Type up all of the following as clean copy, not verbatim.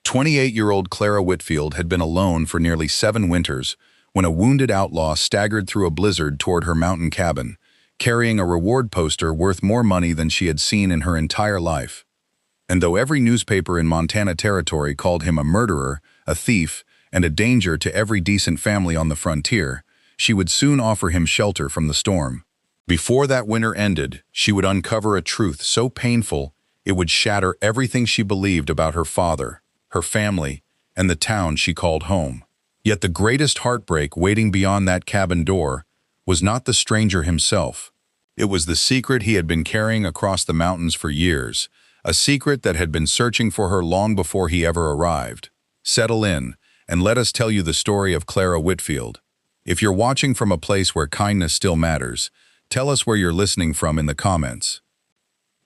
28-year-old Clara Whitfield had been alone for nearly 7 winters when a wounded outlaw staggered through a blizzard toward her mountain cabin, carrying a reward poster worth more money than she had seen in her entire life. And though every newspaper in Montana Territory called him a murderer, a thief, and a danger to every decent family on the frontier, she would soon offer him shelter from the storm. Before that winter ended, she would uncover a truth so painful it would shatter everything she believed about her father, her family, and the town she called home. Yet the greatest heartbreak waiting beyond that cabin door was not the stranger himself. It was the secret he had been carrying across the mountains for years, a secret that had been searching for her long before he ever arrived. Settle in, and let us tell you the story of Clara Whitfield. If you're watching from a place where kindness still matters, tell us where you're listening from in the comments.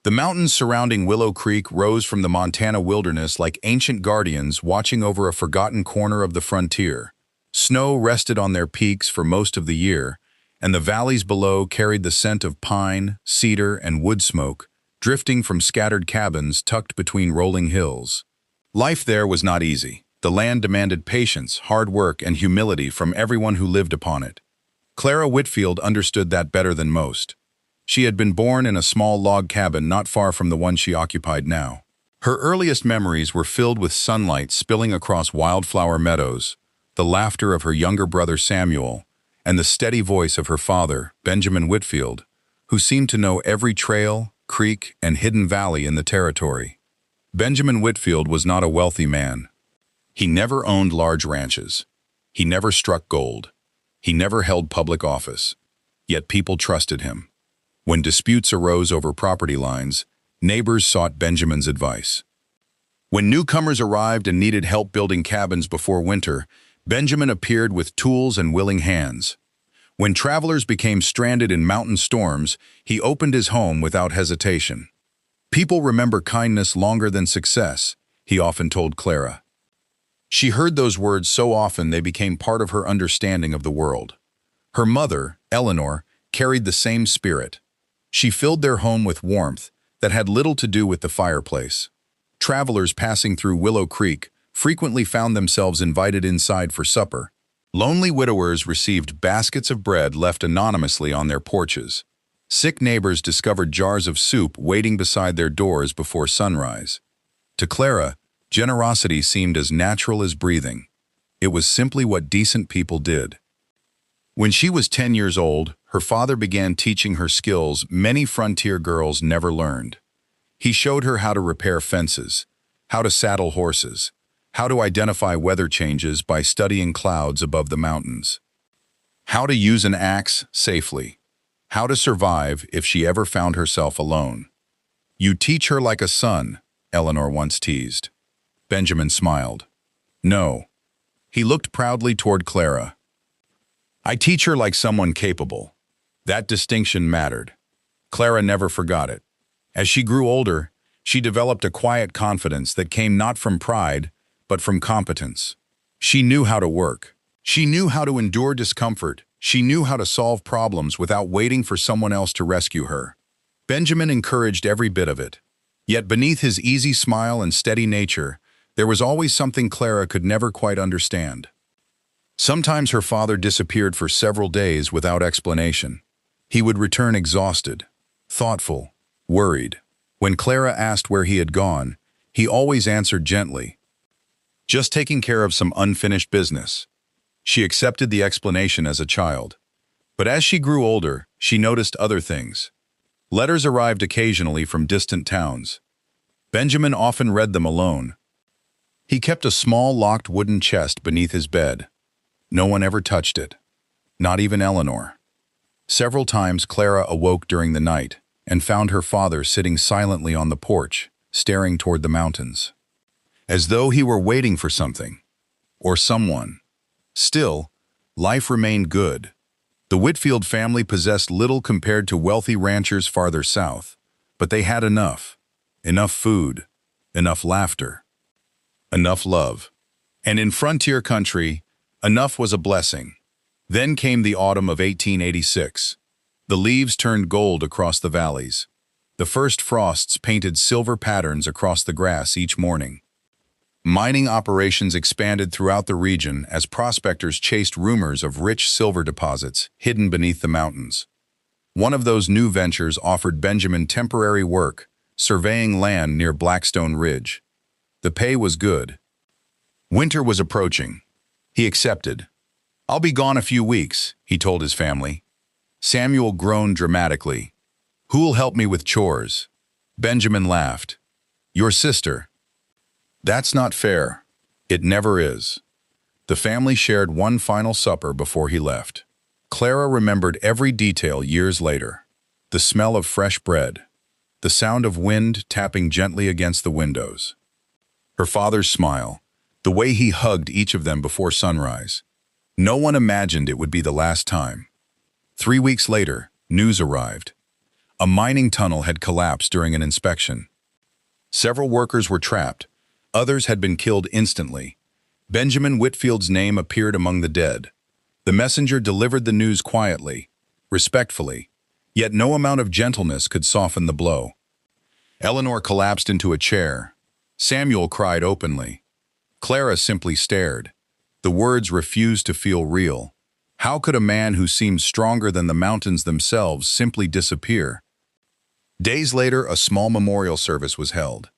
The mountains surrounding Willow Creek rose from the Montana wilderness like ancient guardians watching over a forgotten corner of the frontier. Snow rested on their peaks for most of the year, and the valleys below carried the scent of pine, cedar, and wood smoke, drifting from scattered cabins tucked between rolling hills. Life there was not easy. The land demanded patience, hard work, and humility from everyone who lived upon it. Clara Whitfield understood that better than most. She had been born in a small log cabin not far from the one she occupied now. Her earliest memories were filled with sunlight spilling across wildflower meadows, the laughter of her younger brother Samuel, and the steady voice of her father, Benjamin Whitfield, who seemed to know every trail, creek, and hidden valley in the territory. Benjamin Whitfield was not a wealthy man. He never owned large ranches. He never struck gold. He never held public office. Yet people trusted him. When disputes arose over property lines, neighbors sought Benjamin's advice. When newcomers arrived and needed help building cabins before winter, Benjamin appeared with tools and willing hands. When travelers became stranded in mountain storms, he opened his home without hesitation. "People remember kindness longer than success," he often told Clara. She heard those words so often they became part of her understanding of the world. Her mother, Eleanor, carried the same spirit. She filled their home with warmth that had little to do with the fireplace. Travelers passing through Willow Creek frequently found themselves invited inside for supper. Lonely widowers received baskets of bread left anonymously on their porches. Sick neighbors discovered jars of soup waiting beside their doors before sunrise. To Clara, generosity seemed as natural as breathing. It was simply what decent people did. When she was 10 years old, her father began teaching her skills many frontier girls never learned. He showed her how to repair fences, how to saddle horses, how to identify weather changes by studying clouds above the mountains, how to use an axe safely, how to survive if she ever found herself alone. "You teach her like a son," Eleanor once teased. Benjamin smiled. "No." He looked proudly toward Clara. "I teach her like someone capable." That distinction mattered. Clara never forgot it. As she grew older, she developed a quiet confidence that came not from pride, but from competence. She knew how to work. She knew how to endure discomfort. She knew how to solve problems without waiting for someone else to rescue her. Benjamin encouraged every bit of it. Yet beneath his easy smile and steady nature, there was always something Clara could never quite understand. Sometimes her father disappeared for several days without explanation. He would return exhausted, thoughtful, worried. When Clara asked where he had gone, he always answered gently, "Just taking care of some unfinished business." She accepted the explanation as a child. But as she grew older, she noticed other things. Letters arrived occasionally from distant towns. Benjamin often read them alone. He kept a small locked wooden chest beneath his bed. No one ever touched it, not even Eleanor. Several times Clara awoke during the night and found her father sitting silently on the porch, staring toward the mountains, as though he were waiting for something, or someone. Still, life remained good. The Whitfield family possessed little compared to wealthy ranchers farther south, but they had enough. Enough food, enough laughter, enough love. And in frontier country, enough was a blessing. Then came the autumn of 1886. The leaves turned gold across the valleys. The first frosts painted silver patterns across the grass each morning. Mining operations expanded throughout the region as prospectors chased rumors of rich silver deposits hidden beneath the mountains. One of those new ventures offered Benjamin temporary work, surveying land near Blackstone Ridge. The pay was good. Winter was approaching. He accepted. "I'll be gone a few weeks," he told his family. Samuel groaned dramatically. "Who'll help me with chores?" Benjamin laughed. "Your sister." "That's not fair." "It never is." The family shared one final supper before he left. Clara remembered every detail years later. The smell of fresh bread. The sound of wind tapping gently against the windows. Her father's smile. The way he hugged each of them before sunrise. No one imagined it would be the last time. 3 weeks later, news arrived. A mining tunnel had collapsed during an inspection. Several workers were trapped. Others had been killed instantly. Benjamin Whitfield's name appeared among the dead. The messenger delivered the news quietly, respectfully, yet no amount of gentleness could soften the blow. Eleanor collapsed into a chair. Samuel cried openly. Clara simply stared. The words refused to feel real. How could a man who seemed stronger than the mountains themselves simply disappear? Days later, a small memorial service was held.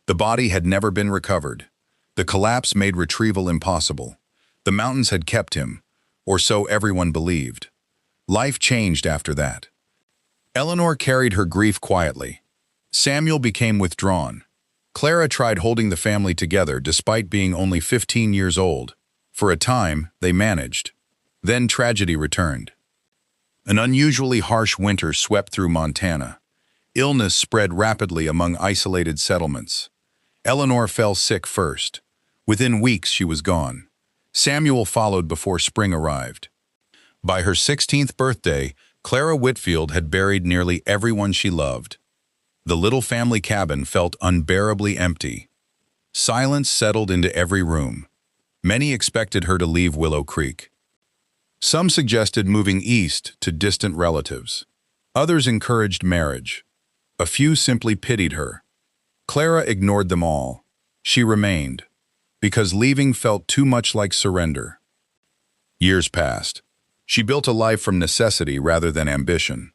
The body had never been recovered. The collapse made retrieval impossible. The mountains had kept him, or so everyone believed. Life changed after that. Eleanor carried her grief quietly. Samuel became withdrawn. Clara tried holding the family together despite being only 15 years old. For a time, they managed. Then tragedy returned. An unusually harsh winter swept through Montana. Illness spread rapidly among isolated settlements. Eleanor fell sick first. Within weeks, she was gone. Samuel followed before spring arrived. By her 16th birthday, Clara Whitfield had buried nearly everyone she loved. The little family cabin felt unbearably empty. Silence settled into every room. Many expected her to leave Willow Creek. Some suggested moving east to distant relatives. Others encouraged marriage. A few simply pitied her. Clara ignored them all. She remained, because leaving felt too much like surrender. Years passed. She built a life from necessity rather than ambition.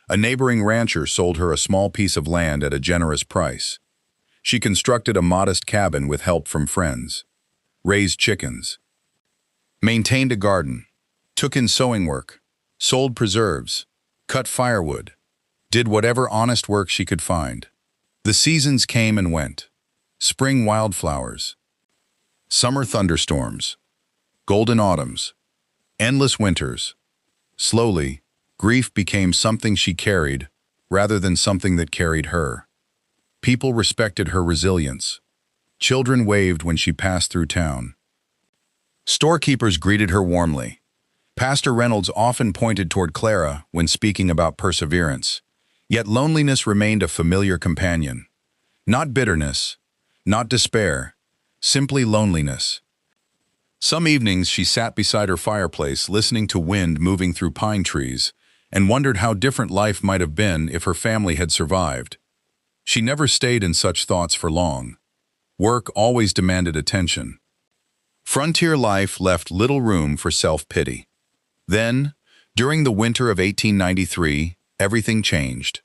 A neighboring rancher sold her a small piece of land at a generous price. She constructed a modest cabin with help from friends, raised chickens, maintained a garden, took in sewing work, sold preserves, cut firewood, did whatever honest work she could find. The seasons came and went. Spring wildflowers, summer thunderstorms, golden autumns, endless winters. Slowly, grief became something she carried rather than something that carried her. People respected her resilience. Children waved when she passed through town. Storekeepers greeted her warmly. Pastor Reynolds often pointed toward Clara when speaking about perseverance. Yet loneliness remained a familiar companion. Not bitterness, not despair, simply loneliness. Some evenings she sat beside her fireplace listening to wind moving through pine trees and wondered how different life might have been if her family had survived. She never stayed in such thoughts for long. Work always demanded attention. Frontier life left little room for self-pity. Then, during the winter of 1893, everything changed.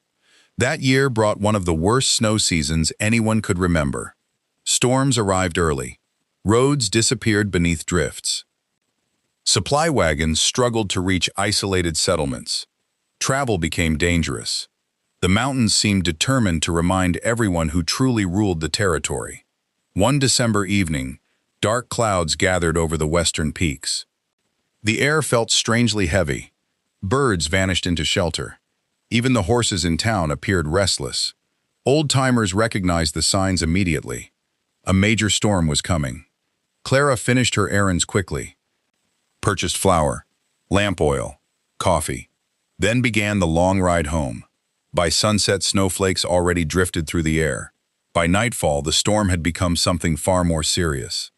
That year brought one of the worst snow seasons anyone could remember. Storms arrived early. Roads disappeared beneath drifts. Supply wagons struggled to reach isolated settlements. Travel became dangerous. The mountains seemed determined to remind everyone who truly ruled the territory. One December evening, dark clouds gathered over the western peaks. The air felt strangely heavy. Birds vanished into shelter. Even the horses in town appeared restless. Old-timers recognized the signs immediately. A major storm was coming. Clara finished her errands quickly. Purchased flour, lamp oil, coffee. Then began the long ride home. By sunset, snowflakes already drifted through the air. By nightfall, the storm had become something far more serious.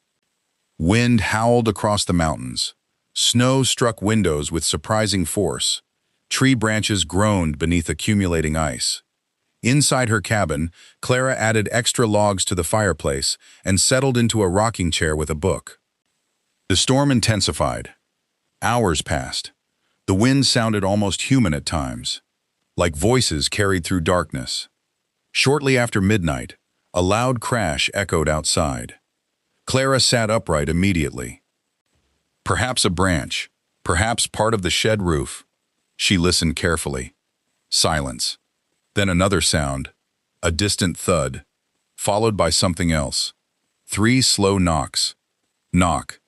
Wind howled across the mountains. Snow struck windows with surprising force. Tree branches groaned beneath accumulating ice. Inside her cabin, Clara added extra logs to the fireplace and settled into a rocking chair with a book. The storm intensified. Hours passed. The wind sounded almost human at times, like voices carried through darkness. Shortly after midnight, a loud crash echoed outside. Clara sat upright immediately. Perhaps a branch, perhaps part of the shed roof. She listened carefully. Silence. Then another sound, a distant thud, followed by something else. 3 slow knocks. Knock.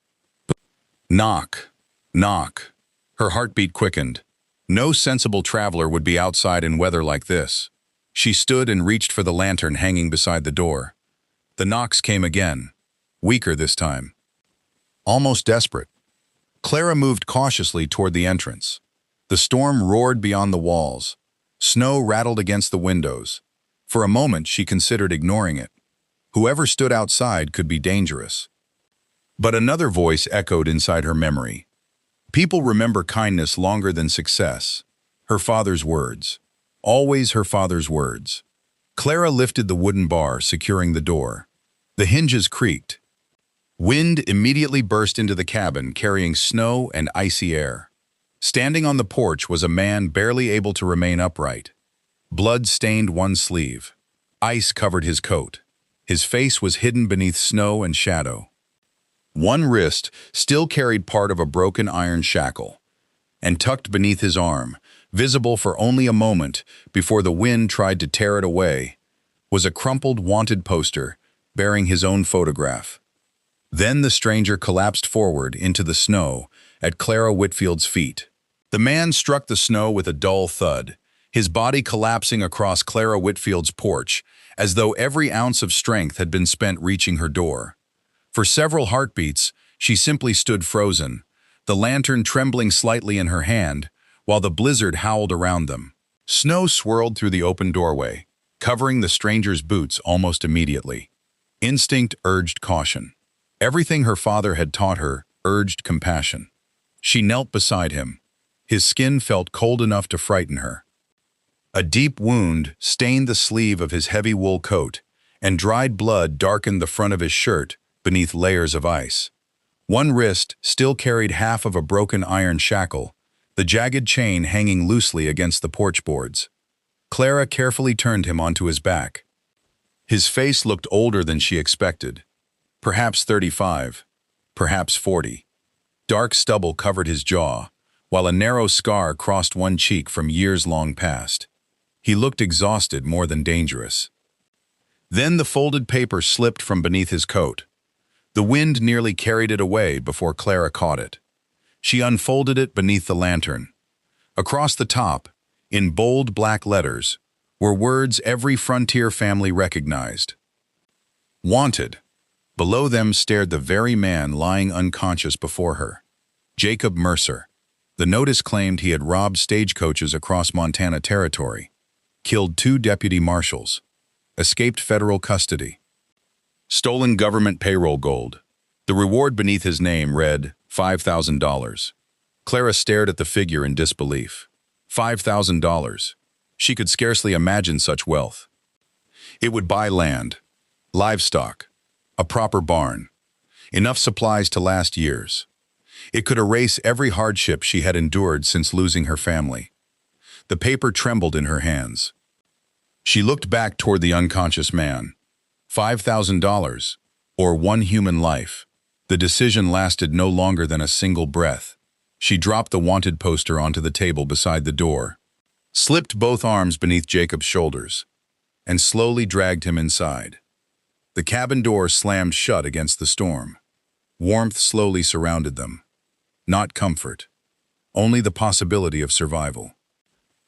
Knock. Knock. Her heartbeat quickened. No sensible traveler would be outside in weather like this. She stood and reached for the lantern hanging beside the door. The knocks came again, weaker this time. Almost desperate, Clara moved cautiously toward the entrance. The storm roared beyond the walls. Snow rattled against the windows. For a moment, she considered ignoring it. Whoever stood outside could be dangerous. But another voice echoed inside her memory. People remember kindness longer than success. Her father's words. Always her father's words. Clara lifted the wooden bar, securing the door. The hinges creaked. Wind immediately burst into the cabin, carrying snow and icy air. Standing on the porch was a man barely able to remain upright. Blood stained one sleeve. Ice covered his coat. His face was hidden beneath snow and shadow. One wrist still carried part of a broken iron shackle, and tucked beneath his arm, visible for only a moment before the wind tried to tear it away, was a crumpled wanted poster bearing his own photograph. Then the stranger collapsed forward into the snow at Clara Whitfield's feet. The man struck the snow with a dull thud, his body collapsing across Clara Whitfield's porch, as though every ounce of strength had been spent reaching her door. For several heartbeats, she simply stood frozen, the lantern trembling slightly in her hand, while the blizzard howled around them. Snow swirled through the open doorway, covering the stranger's boots almost immediately. Instinct urged caution. Everything her father had taught her urged compassion. She knelt beside him. His skin felt cold enough to frighten her. A deep wound stained the sleeve of his heavy wool coat, and dried blood darkened the front of his shirt beneath layers of ice. One wrist still carried half of a broken iron shackle, the jagged chain hanging loosely against the porch boards. Clara carefully turned him onto his back. His face looked older than she expected. Perhaps 35, perhaps 40. Dark stubble covered his jaw, while a narrow scar crossed one cheek from years long past. He looked exhausted more than dangerous. Then the folded paper slipped from beneath his coat. The wind nearly carried it away before Clara caught it. She unfolded it beneath the lantern. Across the top, in bold black letters, were words every frontier family recognized. Wanted. Below them stared the very man lying unconscious before her. Jacob Mercer. The notice claimed he had robbed stagecoaches across Montana Territory, killed 2 deputy marshals, escaped federal custody, stolen government payroll gold. The reward beneath his name read $5,000. Clara stared at the figure in disbelief. $5,000. She could scarcely imagine such wealth. It would buy land, livestock, a proper barn, enough supplies to last years. It could erase every hardship she had endured since losing her family. The paper trembled in her hands. She looked back toward the unconscious man. $5,000, or 1 human life. The decision lasted no longer than a single breath. She dropped the wanted poster onto the table beside the door, slipped both arms beneath Jacob's shoulders, and slowly dragged him inside. The cabin door slammed shut against the storm. Warmth slowly surrounded them. Not comfort, only the possibility of survival.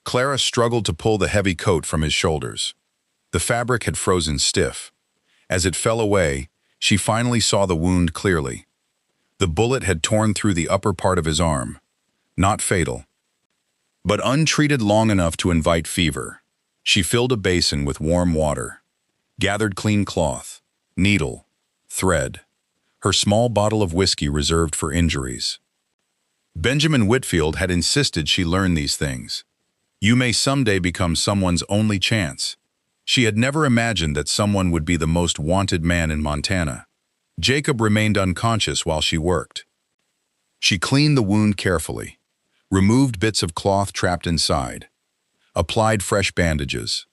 Clara struggled to pull the heavy coat from his shoulders. The fabric had frozen stiff. As it fell away, she finally saw the wound clearly. The bullet had torn through the upper part of his arm. Not fatal, but untreated long enough to invite fever. She filled a basin with warm water, gathered clean cloth, needle, thread, her small bottle of whiskey reserved for injuries. Benjamin Whitfield had insisted she learn these things. You may someday become someone's only chance, She had never imagined that someone would be the most wanted man in Montana. Jacob remained unconscious while she worked. She cleaned the wound carefully, removed bits of cloth trapped inside, applied fresh bandages.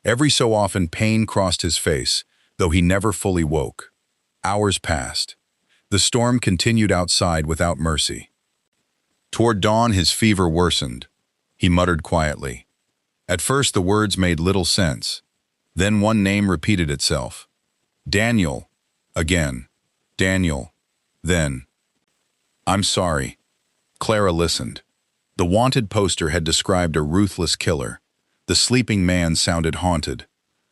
Every so often pain crossed his face, though he never fully woke. Hours passed. The storm continued outside without mercy. Toward dawn, his fever worsened. He muttered quietly. At first, the words made little sense. Then one name repeated itself. Daniel. Again. Daniel. Then. I'm sorry. Clara listened. The wanted poster had described a ruthless killer. The sleeping man sounded haunted.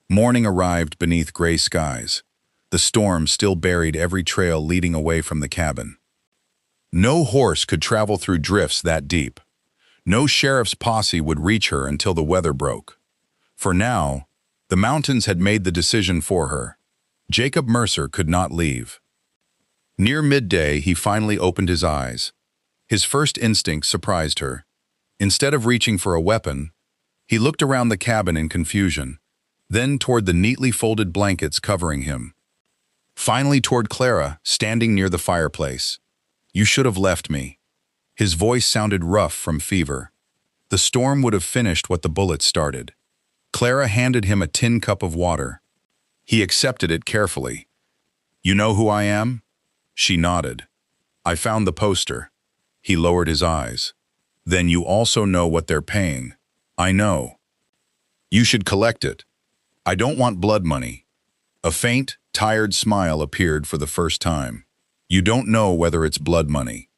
Morning arrived beneath gray skies. The storm still buried every trail leading away from the cabin. No horse could travel through drifts that deep. No sheriff's posse would reach her until the weather broke. For now, the mountains had made the decision for her. Jacob Mercer could not leave. Near midday, he finally opened his eyes. His first instinct surprised her. Instead of reaching for a weapon, he looked around the cabin in confusion, then toward the neatly folded blankets covering him. Finally toward Clara, standing near the fireplace. You should have left me. His voice sounded rough from fever. The storm would have finished what the bullet started. Clara handed him a tin cup of water. He accepted it carefully. You know who I am? She nodded. I found the poster. He lowered his eyes. Then you also know what they're paying. I know. You should collect it. I don't want blood money. A faint, tired smile appeared for the first time. You don't know whether it's blood money.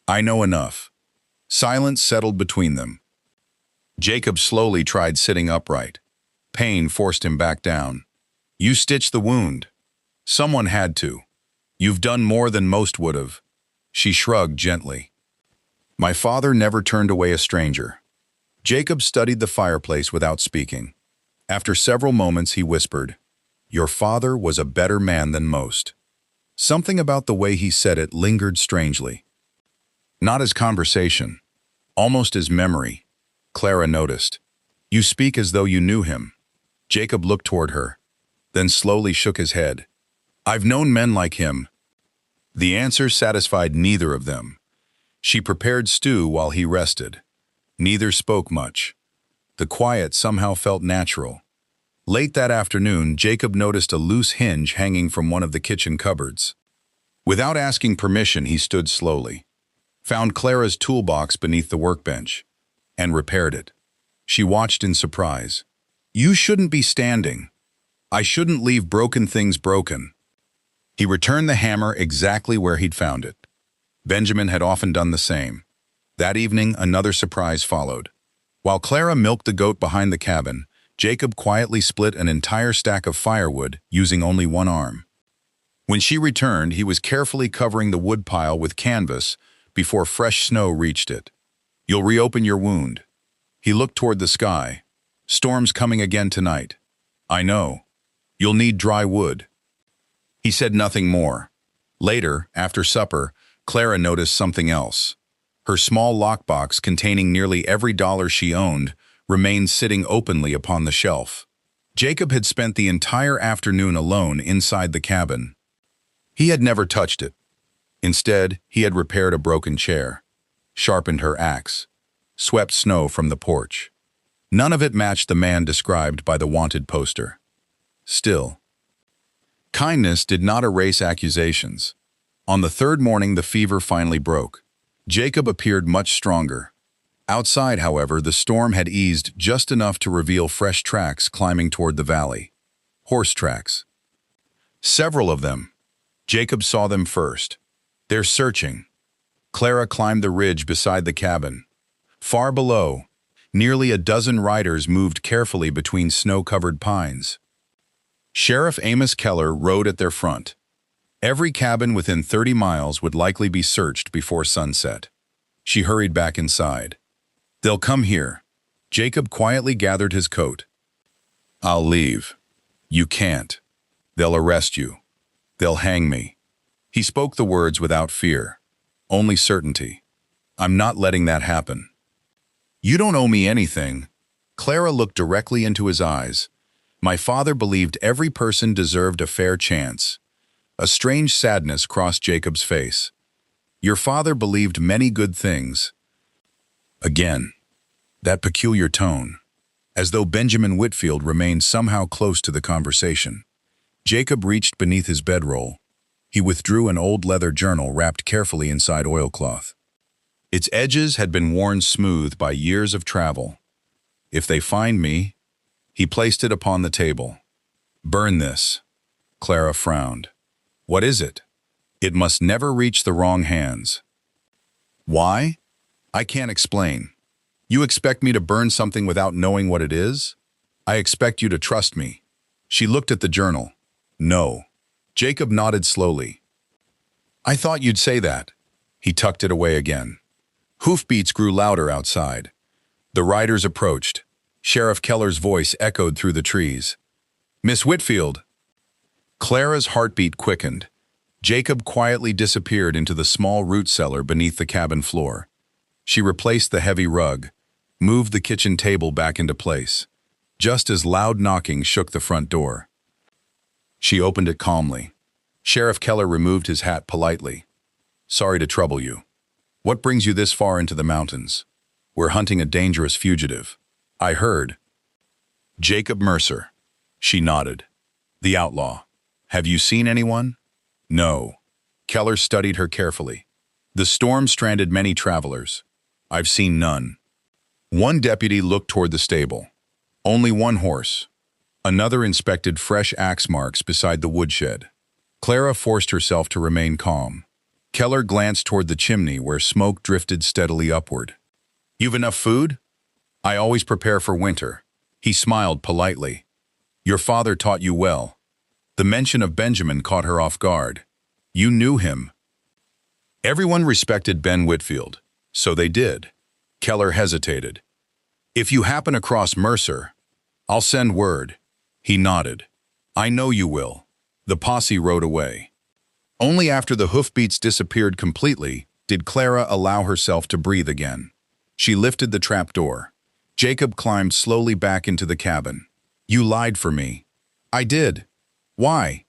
I know enough. Silence settled between them. Jacob slowly tried sitting upright. Pain forced him back down. You stitched the wound. Someone had to. You've done more than most would have. She shrugged gently. My father never turned away a stranger. Jacob studied the fireplace without speaking. After several moments, he whispered, Your father was a better man than most. Something about the way he said it lingered strangely. Not as conversation, almost as memory. Clara noticed. You speak as though you knew him. Jacob looked toward her, then slowly shook his head. I've known men like him. The answer satisfied neither of them. She prepared stew while he rested. Neither spoke much. The quiet somehow felt natural. Late that afternoon, Jacob noticed a loose hinge hanging from one of the kitchen cupboards. Without asking permission, he stood slowly, found Clara's toolbox beneath the workbench, and repaired it. She watched in surprise. You shouldn't be standing. I shouldn't leave broken things broken. He returned the hammer exactly where he'd found it. Benjamin had often done the same. That evening, another surprise followed. While Clara milked the goat behind the cabin, Jacob quietly split an entire stack of firewood using only one arm. When she returned, he was carefully covering the wood pile with canvas before fresh snow reached it. You'll reopen your wound. He looked toward the sky. Storm's coming again tonight. I know. You'll need dry wood. He said nothing more. Later, after supper, Clara noticed something else. Her small lockbox containing nearly every dollar she owned remained sitting openly upon the shelf. Jacob had spent the entire afternoon alone inside the cabin. He had never touched it. Instead, he had repaired a broken chair, sharpened her axe, swept snow from the porch. None of it matched the man described by the wanted poster. Still, kindness did not erase accusations. On the third morning, the fever finally broke. Jacob appeared much stronger. Outside, however, the storm had eased just enough to reveal fresh tracks climbing toward the valley. Horse tracks. Several of them. Jacob saw them first. They're searching. Clara climbed the ridge beside the cabin. Far below, nearly a dozen riders moved carefully between snow-covered pines. Sheriff Amos Keller rode at their front. Every cabin within 30 miles would likely be searched before sunset. She hurried back inside. They'll come here. Jacob quietly gathered his coat. I'll leave. You can't. They'll arrest you. They'll hang me. He spoke the words without fear, only certainty. I'm not letting that happen. You don't owe me anything. Clara looked directly into his eyes. My father believed every person deserved a fair chance. A strange sadness crossed Jacob's face. Your father believed many good things. Again, that peculiar tone, as though Benjamin Whitfield remained somehow close to the conversation. Jacob reached beneath his bedroll. He withdrew an old leather journal wrapped carefully inside oilcloth. Its edges had been worn smooth by years of travel. If they find me, he placed it upon the table. Burn this. Clara frowned. What is it? It must never reach the wrong hands. Why? I can't explain. You expect me to burn something without knowing what it is? I expect you to trust me. She looked at the journal. No. Jacob nodded slowly. I thought you'd say that. He tucked it away again. Hoofbeats grew louder outside. The riders approached. Sheriff Keller's voice echoed through the trees. Miss Whitfield. Clara's heartbeat quickened. Jacob quietly disappeared into the small root cellar beneath the cabin floor. She replaced the heavy rug, moved the kitchen table back into place, just as loud knocking shook the front door. She opened it calmly. Sheriff Keller removed his hat politely. Sorry to trouble you. What brings you this far into the mountains? We're hunting a dangerous fugitive. I heard. Jacob Mercer. She nodded. The outlaw. Have you seen anyone? No. Keller studied her carefully. The storm stranded many travelers. I've seen none. One deputy looked toward the stable. Only one horse. Another inspected fresh axe marks beside the woodshed. Clara forced herself to remain calm. Keller glanced toward the chimney where smoke drifted steadily upward. You've enough food? I always prepare for winter. He smiled politely. Your father taught you well. The mention of Benjamin caught her off guard. You knew him. Everyone respected Ben Whitfield, so they did. Keller hesitated. If you happen across Mercer, I'll send word. He nodded. I know you will. The posse rode away. Only after the hoofbeats disappeared completely did Clara allow herself to breathe again. She lifted the trapdoor. Jacob climbed slowly back into the cabin. You lied for me. I did. Why?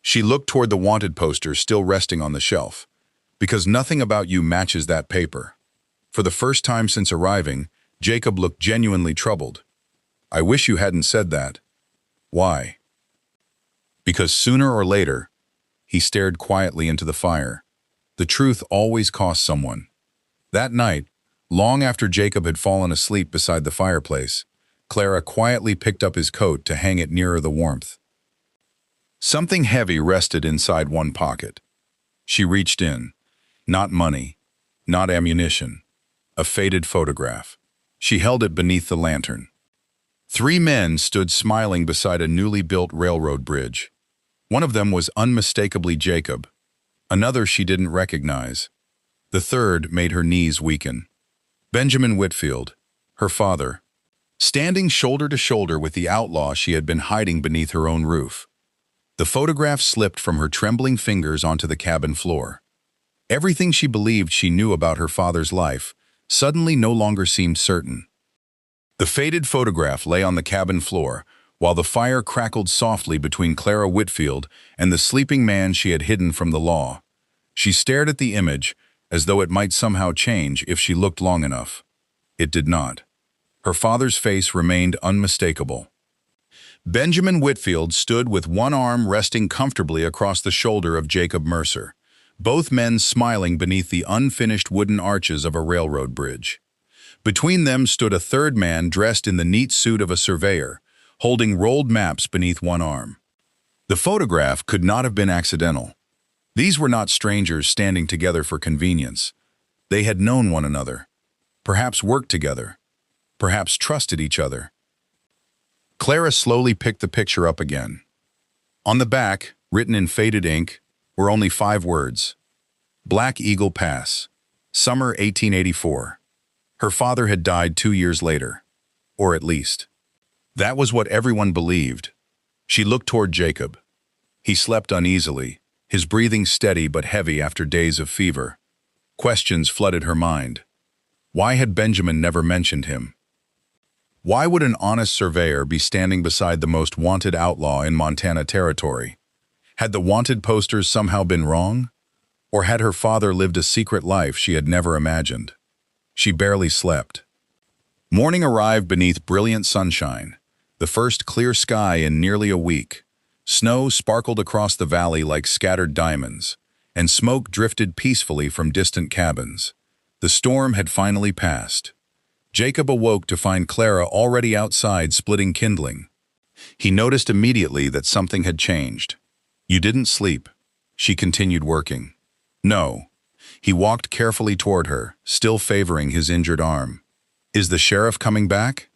She looked toward the wanted poster still resting on the shelf. Because nothing about you matches that paper. For the first time since arriving, Jacob looked genuinely troubled. I wish you hadn't said that. Why? Because sooner or later, he stared quietly into the fire. The truth always costs someone. That night, long after Jacob had fallen asleep beside the fireplace, Clara quietly picked up his coat to hang it nearer the warmth. Something heavy rested inside one pocket. She reached in. Not money, not ammunition. A faded photograph. She held it beneath the lantern. 3 men stood smiling beside a newly built railroad bridge. One of them was unmistakably Jacob. Another she didn't recognize. The third made her knees weaken. Benjamin Whitfield, her father, standing shoulder to shoulder with the outlaw she had been hiding beneath her own roof. The photograph slipped from her trembling fingers onto the cabin floor. Everything she believed she knew about her father's life suddenly no longer seemed certain. The faded photograph lay on the cabin floor, while the fire crackled softly between Clara Whitfield and the sleeping man she had hidden from the law. She stared at the image, as though it might somehow change if she looked long enough. It did not. Her father's face remained unmistakable. Benjamin Whitfield stood with one arm resting comfortably across the shoulder of Jacob Mercer, both men smiling beneath the unfinished wooden arches of a railroad bridge. Between them stood a third man dressed in the neat suit of a surveyor, holding rolled maps beneath one arm. The photograph could not have been accidental. These were not strangers standing together for convenience. They had known one another, perhaps worked together, perhaps trusted each other. Clara slowly picked the picture up again. On the back, written in faded ink, were only 5 words. Black Eagle Pass, summer 1884. Her father had died 2 years later, or at least. That was what everyone believed. She looked toward Jacob. He slept uneasily, his breathing steady but heavy after days of fever. Questions flooded her mind. Why had Benjamin never mentioned him? Why would an honest surveyor be standing beside the most wanted outlaw in Montana territory? Had the wanted posters somehow been wrong? Or had her father lived a secret life she had never imagined? She barely slept. Morning arrived beneath brilliant sunshine, the first clear sky in nearly a week. Snow sparkled across the valley like scattered diamonds, and smoke drifted peacefully from distant cabins. The storm had finally passed. Jacob awoke to find Clara already outside splitting kindling. He noticed immediately that something had changed. "You didn't sleep," she continued working. "No." He walked carefully toward her, still favoring his injured arm. "Is the sheriff coming back?"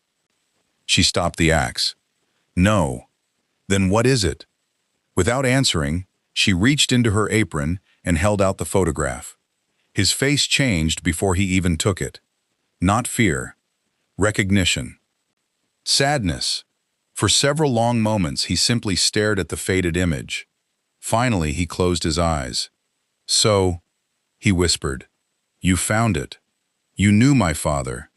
She stopped the axe. "No." "Then what is it?" Without answering, she reached into her apron and held out the photograph. His face changed before he even took it. Not fear. Recognition. Sadness. For several long moments he simply stared at the faded image. Finally he closed his eyes. "So," he whispered, "you found it. You knew my father."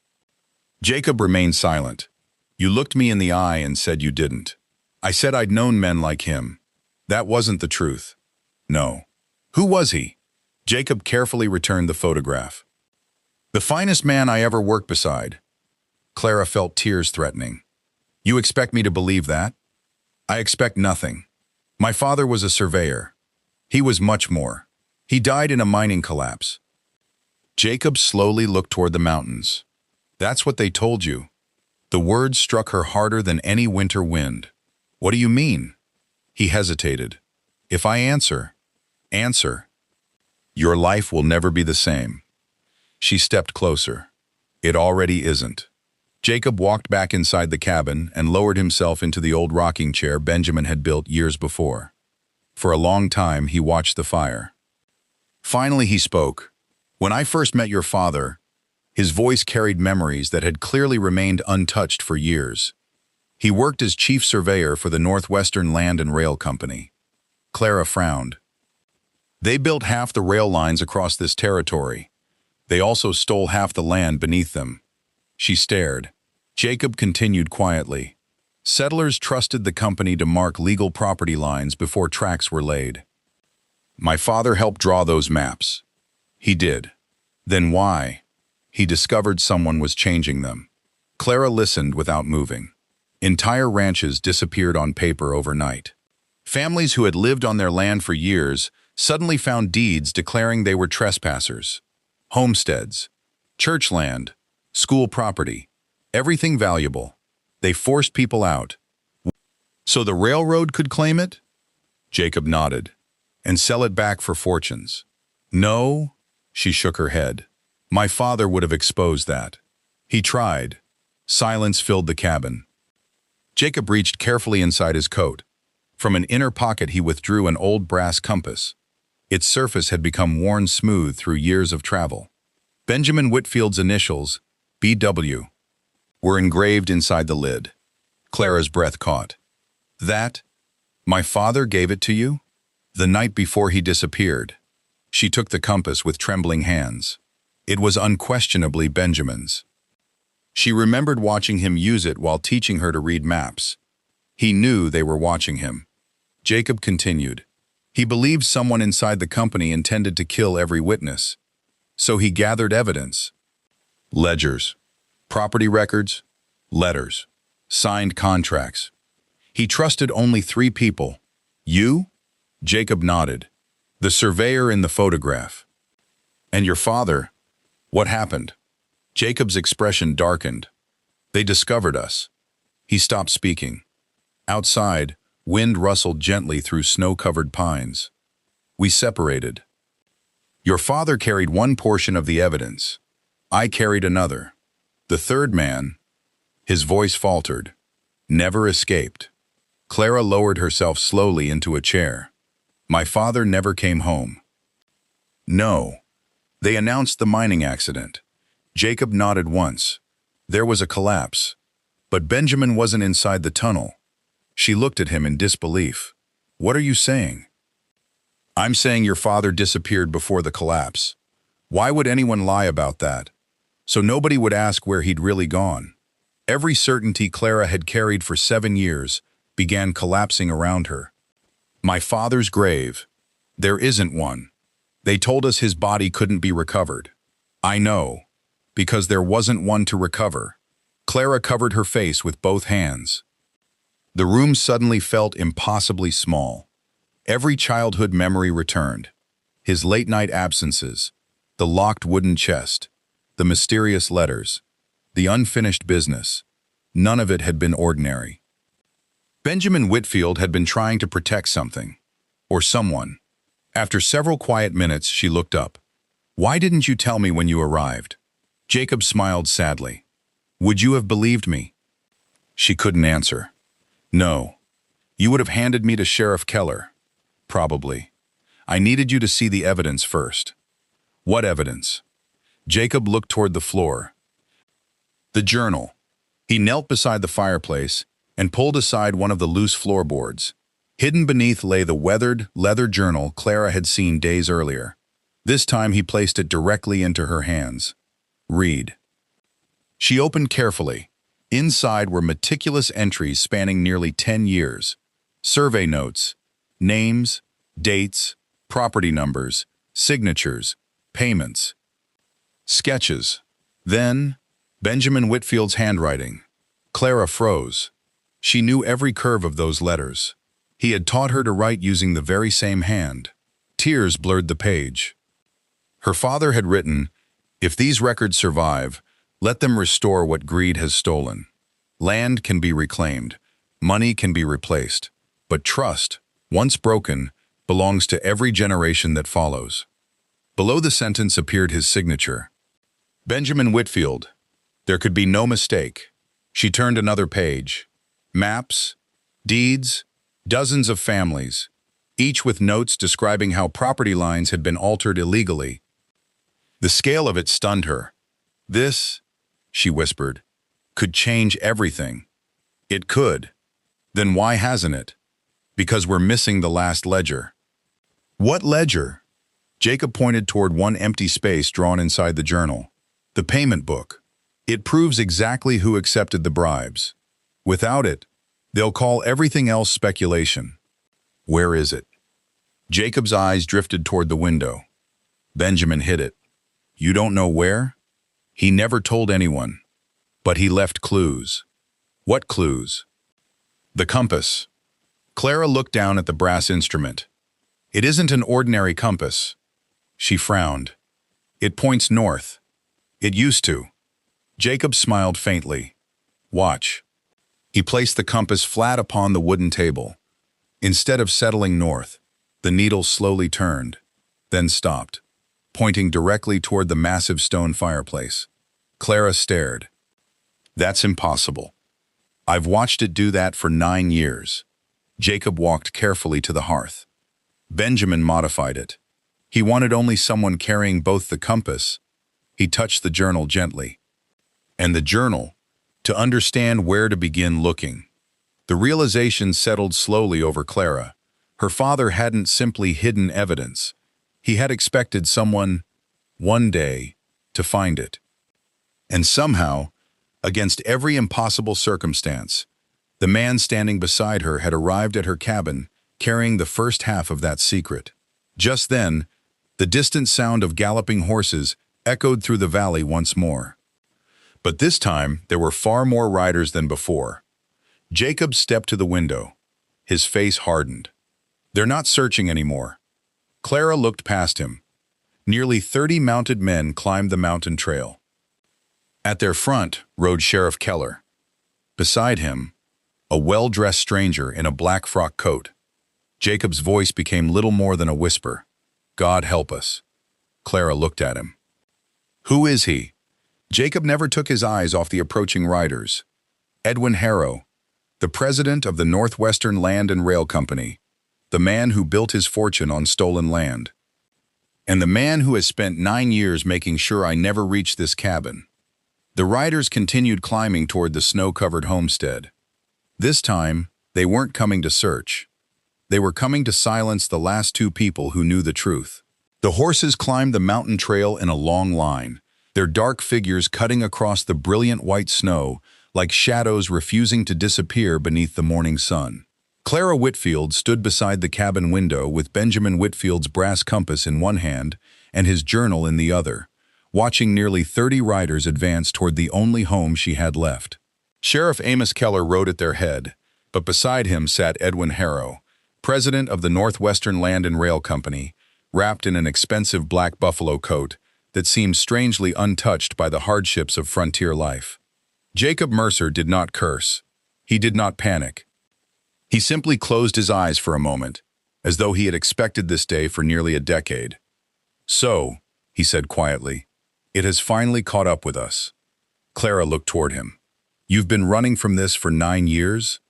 Jacob remained silent. "You looked me in the eye and said you didn't. I said I'd known men like him. That wasn't the truth." "No." "Who was he?" Jacob carefully returned the photograph. "The finest man I ever worked beside." Clara felt tears threatening. "You expect me to believe that?" "I expect nothing. My father was a surveyor. He was much more. He died in a mining collapse." Jacob slowly looked toward the mountains. "That's what they told you." The words struck her harder than any winter wind. "What do you mean?" He hesitated. "If I answer, your life will never be the same." She stepped closer. "It already isn't." Jacob walked back inside the cabin and lowered himself into the old rocking chair Benjamin had built years before. For a long time he watched the fire. Finally he spoke. "When I first met your father," his voice carried memories that had clearly remained untouched for years. "He worked as chief surveyor for the Northwestern Land and Rail Company." Clara frowned. "They built half the rail lines across this territory. They also stole half the land beneath them." She stared. Jacob continued quietly. "Settlers trusted the company to mark legal property lines before tracks were laid. My father helped draw those maps." "He did. Then why?" "He discovered someone was changing them." Clara listened without moving. Entire ranches disappeared on paper overnight. Families who had lived on their land for years suddenly found deeds declaring they were trespassers. Homesteads, church land, school property, everything valuable. They forced people out. "So the railroad could claim it?" Jacob nodded. "And sell it back for fortunes." "No," she shook her head. "My father would have exposed that." He tried. Silence filled the cabin. Jacob reached carefully inside his coat. From an inner pocket he withdrew an old brass compass. Its surface had become worn smooth through years of travel. Benjamin Whitfield's initials, BW, were engraved inside the lid. Clara's breath caught. "That? My father gave it to you?" "The night before he disappeared." She took the compass with trembling hands. It was unquestionably Benjamin's. She remembered watching him use it while teaching her to read maps. He knew they were watching him. Jacob continued. He believed someone inside the company intended to kill every witness. So he gathered evidence. Ledgers, property records, letters, signed contracts. He trusted only 3 people. "You?" Jacob nodded. "The surveyor in the photograph." "And your father? What happened?" Jacob's expression darkened. "They discovered us." He stopped speaking. Outside, wind rustled gently through snow-covered pines. "We separated. Your father carried one portion of the evidence. I carried another. The third man," his voice faltered, "never escaped." Clara lowered herself slowly into a chair. "My father never came home." "No." They announced the mining accident. Jacob nodded once. There was a collapse. But Benjamin wasn't inside the tunnel. She looked at him in disbelief. "What are you saying?" "I'm saying your father disappeared before the collapse. Why would anyone lie about that? So nobody would ask where he'd really gone." Every certainty Clara had carried for 7 years began collapsing around her. My father's grave. There isn't one. They told us his body couldn't be recovered. I know, because there wasn't one to recover. Clara covered her face with both hands. The room suddenly felt impossibly small. Every childhood memory returned. His late-night absences, the locked wooden chest, the mysterious letters, the unfinished business. None of it had been ordinary. Benjamin Whitfield had been trying to protect something, or someone. After several quiet minutes, she looked up. "Why didn't you tell me when you arrived?" Jacob smiled sadly. "Would you have believed me?" She couldn't answer. "No. You would have handed me to Sheriff Keller. Probably. I needed you to see the evidence first." "What evidence?" Jacob looked toward the floor. "The journal." He knelt beside the fireplace and pulled aside one of the loose floorboards. Hidden beneath lay the weathered, leather journal Clara had seen days earlier. This time he placed it directly into her hands. "Read." She opened carefully. Inside were meticulous entries spanning nearly 10 years. Survey notes, names, dates, property numbers, signatures, payments. Sketches. Then, Benjamin Whitfield's handwriting. Clara froze. She knew every curve of those letters. He had taught her to write using the very same hand. Tears blurred the page. Her father had written, "If these records survive, let them restore what greed has stolen. Land can be reclaimed, money can be replaced, but trust, once broken, belongs to every generation that follows." Below the sentence appeared his signature. Benjamin Whitfield. There could be no mistake. She turned another page. Maps, deeds, dozens of families, each with notes describing how property lines had been altered illegally. The scale of it stunned her. "This," she whispered, "could change everything." "It could. Then why hasn't it?" "Because we're missing the last ledger." "What ledger?" Jacob pointed toward one empty space drawn inside the journal. "The payment book. It proves exactly who accepted the bribes. Without it, they'll call everything else speculation." "Where is it?" Jacob's eyes drifted toward the window. Benjamin hid it. "You don't know where?" "He never told anyone. But he left clues." "What clues?" "The compass." Clara looked down at the brass instrument. "It isn't an ordinary compass." She frowned. "It points north. It used to." Jacob smiled faintly. "Watch." He placed the compass flat upon the wooden table. Instead of settling north, the needle slowly turned, then stopped, pointing directly toward the massive stone fireplace. Clara stared. "That's impossible. I've watched it do that for 9 years." Jacob walked carefully to the hearth. Benjamin modified it. He wanted only someone carrying both the compass. He touched the journal gently. And the journal, to understand where to begin looking. The realization settled slowly over Clara. Her father hadn't simply hidden evidence. He had expected someone, one day, to find it. And somehow, against every impossible circumstance, the man standing beside her had arrived at her cabin, carrying the first half of that secret. Just then, the distant sound of galloping horses echoed through the valley once more. But this time, there were far more riders than before. Jacob stepped to the window. His face hardened. "They're not searching anymore." Clara looked past him. Nearly 30 mounted men climbed the mountain trail. At their front rode Sheriff Keller. Beside him, a well-dressed stranger in a black frock coat. Jacob's voice became little more than a whisper. "God help us." Clara looked at him. "Who is he?" Jacob never took his eyes off the approaching riders. "Edwin Harrow, the president of the Northwestern Land and Rail Company, the man who built his fortune on stolen land, and the man who has spent 9 years making sure I never reach this cabin." The riders continued climbing toward the snow-covered homestead. This time, they weren't coming to search. They were coming to silence the last 2 people who knew the truth. The horses climbed the mountain trail in a long line, their dark figures cutting across the brilliant white snow like shadows refusing to disappear beneath the morning sun. Clara Whitfield stood beside the cabin window with Benjamin Whitfield's brass compass in one hand and his journal in the other, watching nearly 30 riders advance toward the only home she had left. Sheriff Amos Keller rode at their head, but beside him sat Edwin Harrow, president of the Northwestern Land and Rail Company, wrapped in an expensive black buffalo coat that seemed strangely untouched by the hardships of frontier life. Jacob Mercer did not curse. He did not panic. He simply closed his eyes for a moment, as though he had expected this day for nearly a decade. "So," he said quietly, "it has finally caught up with us." Clara looked toward him. "You've been running from this for 9 years?"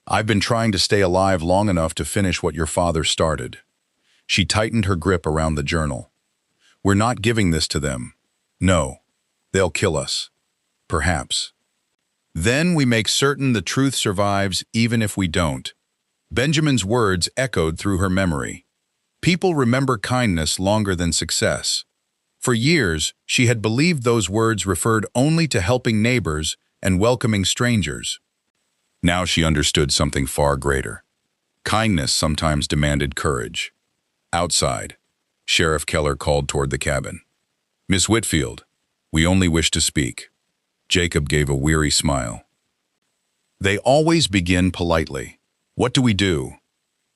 "I've been trying to stay alive long enough to finish what your father started." She tightened her grip around the journal. "We're not giving this to them. No. They'll kill us. Perhaps. Then we make certain the truth survives even if we don't." Benjamin's words echoed through her memory. People remember kindness longer than success. For years, she had believed those words referred only to helping neighbors and welcoming strangers. Now she understood something far greater. Kindness sometimes demanded courage. Outside, Sheriff Keller called toward the cabin. "Miss Whitfield, we only wish to speak." Jacob gave a weary smile. "They always begin politely. What do we do?"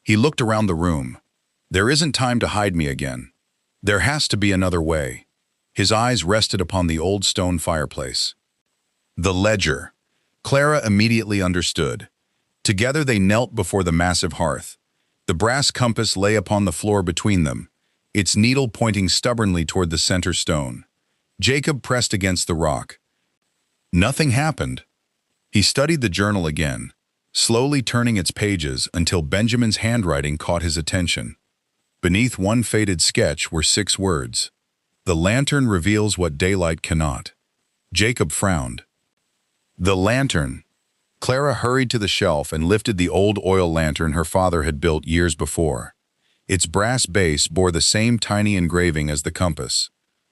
He looked around the room. "There isn't time to hide me again. There has to be another way." His eyes rested upon the old stone fireplace. The ledger. Clara immediately understood. Together they knelt before the massive hearth. The brass compass lay upon the floor between them, its needle pointing stubbornly toward the center stone. Jacob pressed against the rock. Nothing happened. He studied the journal again, slowly turning its pages until Benjamin's handwriting caught his attention. Beneath one faded sketch were 6 words. "The lantern reveals what daylight cannot." Jacob frowned. The lantern. Clara hurried to the shelf and lifted the old oil lantern her father had built years before. Its brass base bore the same tiny engraving as the compass.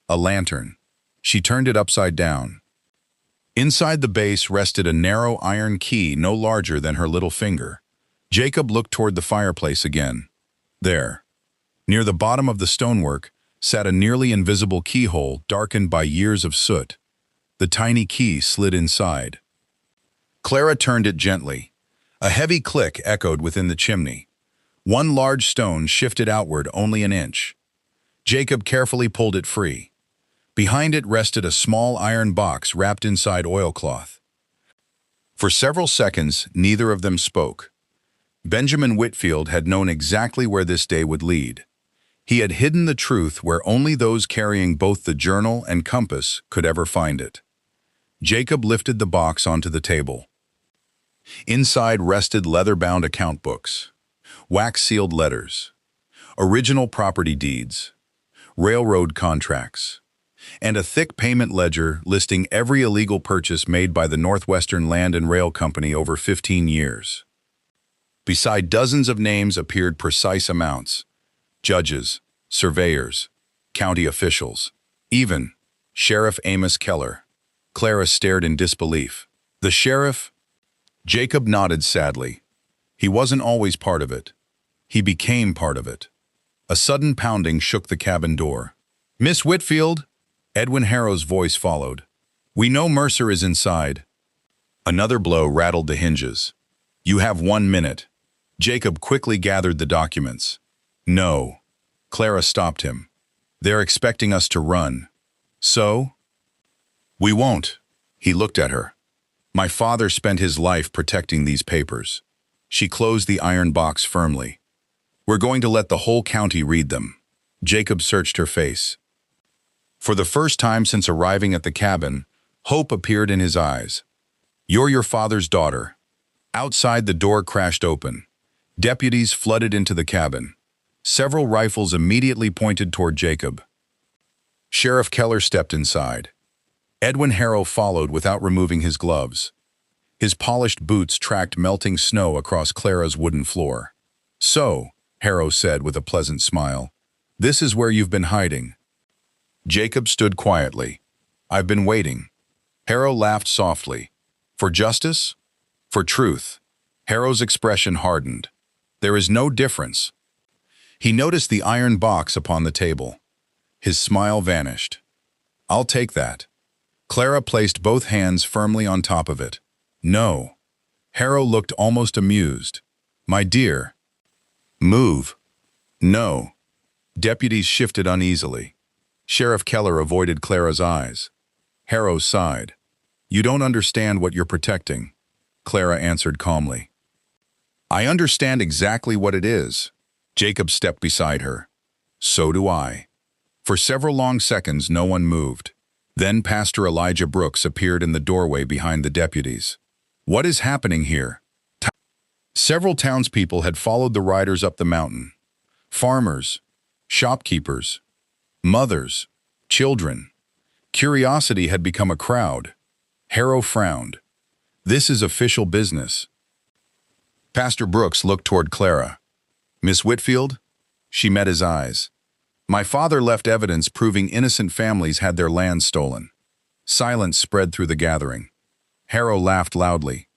A lantern. She turned it upside down. Inside the base rested a narrow iron key no larger than her little finger. Jacob looked toward the fireplace again. There, near the bottom of the stonework, sat a nearly invisible keyhole darkened by years of soot. The tiny key slid inside. Clara turned it gently. A heavy click echoed within the chimney. One large stone shifted outward only an inch. Jacob carefully pulled it free. Behind it rested a small iron box wrapped inside oilcloth. For several seconds, neither of them spoke. Benjamin Whitfield had known exactly where this day would lead. He had hidden the truth where only those carrying both the journal and compass could ever find it. Jacob lifted the box onto the table. Inside rested leather-bound account books, wax-sealed letters, original property deeds, railroad contracts, and a thick payment ledger listing every illegal purchase made by the Northwestern Land and Rail Company over 15 years. Beside dozens of names appeared precise amounts: judges, surveyors, county officials, even Sheriff Amos Keller. Clara stared in disbelief. The sheriff? Jacob nodded sadly. He wasn't always part of it. He became part of it. A sudden pounding shook the cabin door. "Miss Whitfield?" Edwin Harrow's voice followed. "We know Mercer is inside." Another blow rattled the hinges. "You have 1 minute." Jacob quickly gathered the documents. "No." Clara stopped him. "They're expecting us to run." "So?" "We won't." He looked at her. "My father spent his life protecting these papers." She closed the iron box firmly. "We're going to let the whole county read them." Jacob searched her face. For the first time since arriving at the cabin, hope appeared in his eyes. "You're your father's daughter." Outside, the door crashed open. Deputies flooded into the cabin. Several rifles immediately pointed toward Jacob. Sheriff Keller stepped inside. Edwin Harrow followed without removing his gloves. His polished boots tracked melting snow across Clara's wooden floor. "So," Harrow said with a pleasant smile, "this is where you've been hiding." Jacob stood quietly. "I've been waiting." Harrow laughed softly. For justice? For truth? Harrow's expression hardened. There is no difference. He noticed the iron box upon the table. His smile vanished. I'll take that. Clara placed both hands firmly on top of it. No. Harrow looked almost amused. My dear. Move. No. Deputies shifted uneasily. Sheriff Keller avoided Clara's eyes. Harrow sighed. You don't understand what you're protecting, Clara answered calmly. I understand exactly what it is. Jacob stepped beside her. So do I. For several long seconds, no one moved. Then Pastor Elijah Brooks appeared in the doorway behind the deputies. What is happening here? Several townspeople had followed the riders up the mountain. Farmers, shopkeepers, mothers, children. Curiosity had become a crowd. Harrow frowned. This is official business. Pastor Brooks looked toward Clara. Miss Whitfield? She met his eyes. My father left evidence proving innocent families had their land stolen. Silence spread through the gathering. Harrow laughed loudly.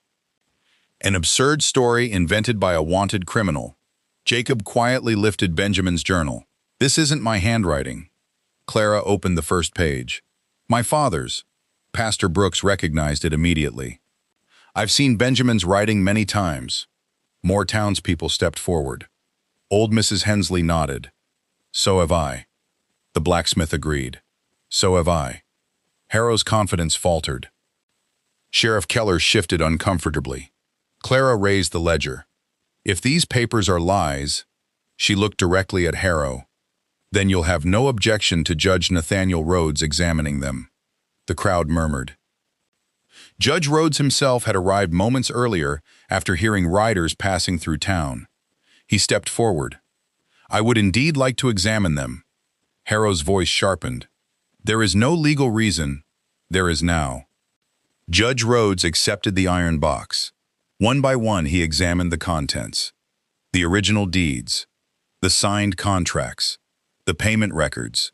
An absurd story invented by a wanted criminal. Jacob quietly lifted Benjamin's journal. This isn't my handwriting. Clara opened the first page. My father's. Pastor Brooks recognized it immediately. I've seen Benjamin's writing many times. More townspeople stepped forward. Old Mrs. Hensley nodded. So have I. The blacksmith agreed. So have I. Harrow's confidence faltered. Sheriff Keller shifted uncomfortably. Clara raised the ledger. If these papers are lies, she looked directly at Harrow, then you'll have no objection to Judge Nathaniel Rhodes examining them. The crowd murmured. Judge Rhodes himself had arrived moments earlier after hearing riders passing through town. He stepped forward. I would indeed like to examine them. Harrow's voice sharpened. There is no legal reason. There is now. Judge Rhodes accepted the iron box. One by one, he examined the contents. The original deeds, the signed contracts, the payment records,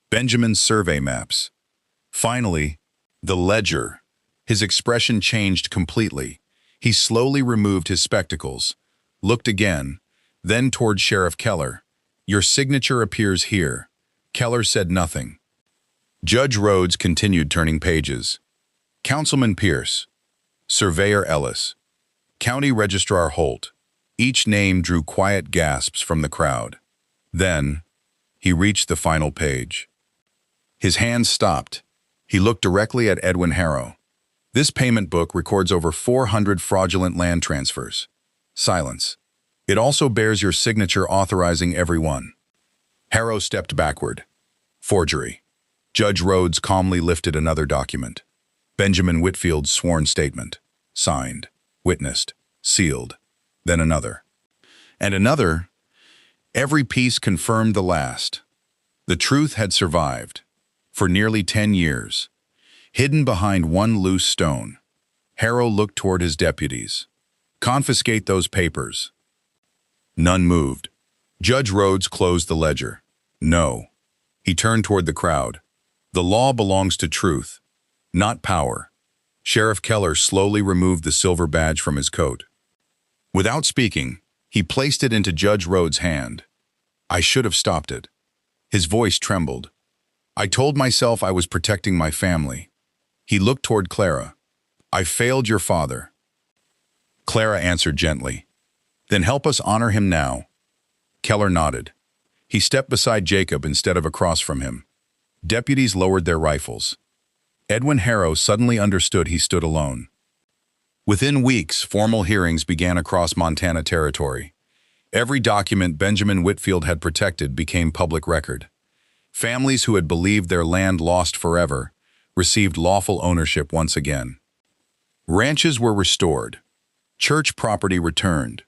Benjamin's survey maps. Finally, the ledger. His expression changed completely. He slowly removed his spectacles, looked again, then toward Sheriff Keller. Your signature appears here. Keller said nothing. Judge Rhodes continued turning pages. Councilman Pierce, Surveyor Ellis, County Registrar Holt. Each name drew quiet gasps from the crowd. Then, he reached the final page. His hand stopped. He looked directly at Edwin Harrow. This payment book records over 400 fraudulent land transfers. Silence. It also bears your signature authorizing every one. Harrow stepped backward. Forgery. Judge Rhodes calmly lifted another document. Benjamin Whitfield's sworn statement. Signed, witnessed, sealed. Then another. And another. Every piece confirmed the last. The truth had survived. For nearly 10 years. Hidden behind one loose stone. Harrow looked toward his deputies. Confiscate those papers. None moved. Judge Rhodes closed the ledger. No. He turned toward the crowd. The law belongs to truth, not power. Sheriff Keller slowly removed the silver badge from his coat. Without speaking, he placed it into Judge Rhodes' hand. I should have stopped it. His voice trembled. I told myself I was protecting my family. He looked toward Clara. I failed your father. Clara answered gently. Then help us honor him now. Keller nodded. He stepped beside Jacob instead of across from him. Deputies lowered their rifles. Edwin Harrow suddenly understood he stood alone. Within weeks, formal hearings began across Montana territory. Every document Benjamin Whitfield had protected became public record. Families who had believed their land lost forever received lawful ownership once again. Ranches were restored. Church property returned.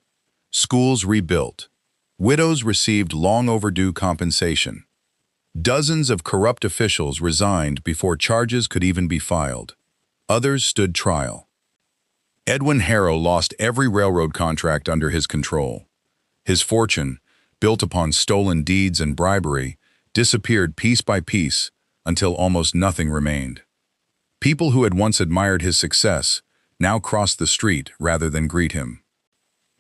Schools rebuilt. Widows received long overdue compensation. Dozens of corrupt officials resigned before charges could even be filed. Others stood trial. Edwin Harrow lost every railroad contract under his control. His fortune, built upon stolen deeds and bribery, disappeared piece by piece until almost nothing remained. People who had once admired his success now crossed the street rather than greet him.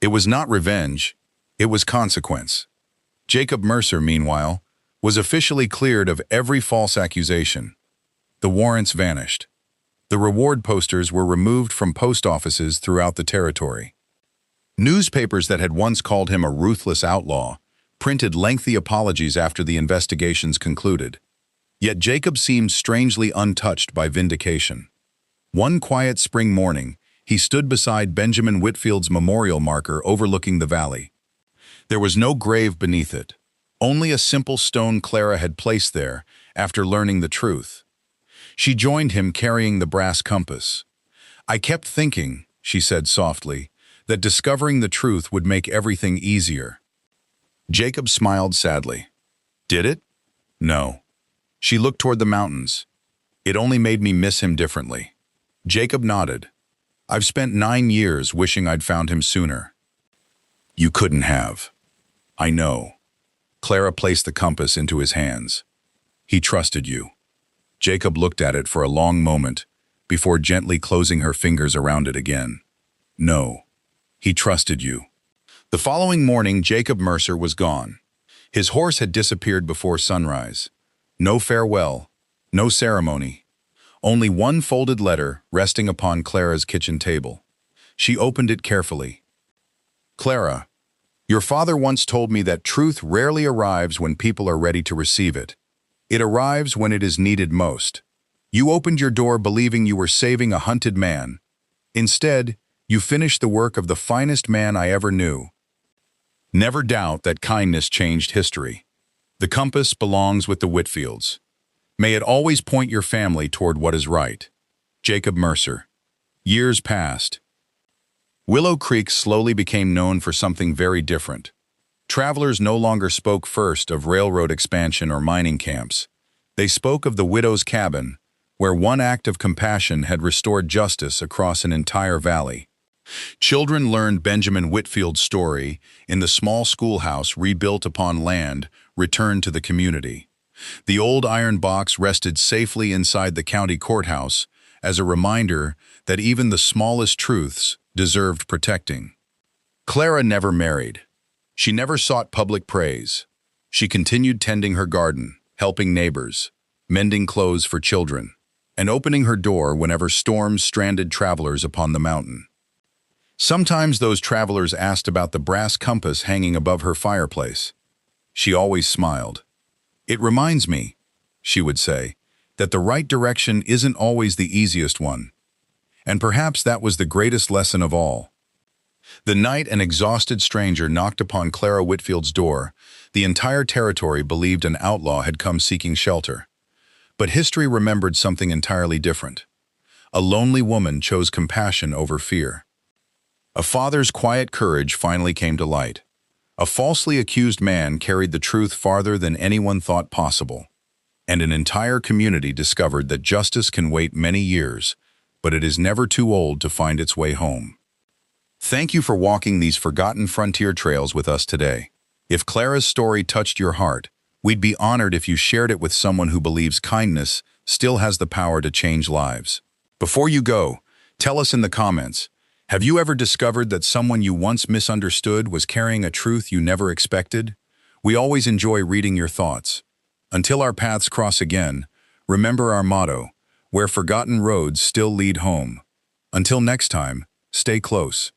It was not revenge, it was consequence. Jacob Mercer, meanwhile, was officially cleared of every false accusation. The warrants vanished. The reward posters were removed from post offices throughout the territory. Newspapers that had once called him a ruthless outlaw printed lengthy apologies after the investigations concluded. Yet Jacob seemed strangely untouched by vindication. One quiet spring morning, he stood beside Benjamin Whitfield's memorial marker overlooking the valley. There was no grave beneath it, only a simple stone Clara had placed there after learning the truth. She joined him carrying the brass compass. "I kept thinking," she said softly, "that discovering the truth would make everything easier." Jacob smiled sadly. "Did it?" "No." She looked toward the mountains. "It only made me miss him differently." Jacob nodded. "I've spent 9 years wishing I'd found him sooner." "You couldn't have." "I know." Clara placed the compass into his hands. "He trusted you." Jacob looked at it for a long moment before gently closing her fingers around it again. "No, he trusted you." The following morning, Jacob Mercer was gone. His horse had disappeared before sunrise. No farewell, no ceremony. Only one folded letter resting upon Clara's kitchen table. She opened it carefully. "Clara, your father once told me that truth rarely arrives when people are ready to receive it. It arrives when it is needed most. You opened your door believing you were saving a hunted man. Instead, you finished the work of the finest man I ever knew. Never doubt that kindness changed history. The compass belongs with the Whitfields. May it always point your family toward what is right. Jacob Mercer." Years passed. Willow Creek slowly became known for something very different. Travelers no longer spoke first of railroad expansion or mining camps. They spoke of the widow's cabin, where one act of compassion had restored justice across an entire valley. Children learned Benjamin Whitfield's story in the small schoolhouse rebuilt upon land returned to the community. The old iron box rested safely inside the county courthouse as a reminder that even the smallest truths deserved protecting. Clara never married. She never sought public praise. She continued tending her garden, helping neighbors, mending clothes for children, and opening her door whenever storms stranded travelers upon the mountain. Sometimes those travelers asked about the brass compass hanging above her fireplace. She always smiled. "It reminds me," she would say, "that the right direction isn't always the easiest one." And perhaps that was the greatest lesson of all. The night an exhausted stranger knocked upon Clara Whitfield's door, the entire territory believed an outlaw had come seeking shelter. But history remembered something entirely different. A lonely woman chose compassion over fear. A father's quiet courage finally came to light. A falsely accused man carried the truth farther than anyone thought possible. And an entire community discovered that justice can wait many years, but it is never too old to find its way home. Thank you for walking these forgotten frontier trails with us today. If Clara's story touched your heart, we'd be honored if you shared it with someone who believes kindness still has the power to change lives. Before you go, tell us in the comments, have you ever discovered that someone you once misunderstood was carrying a truth you never expected? We always enjoy reading your thoughts. Until our paths cross again, remember our motto, where forgotten roads still lead home. Until next time, stay close.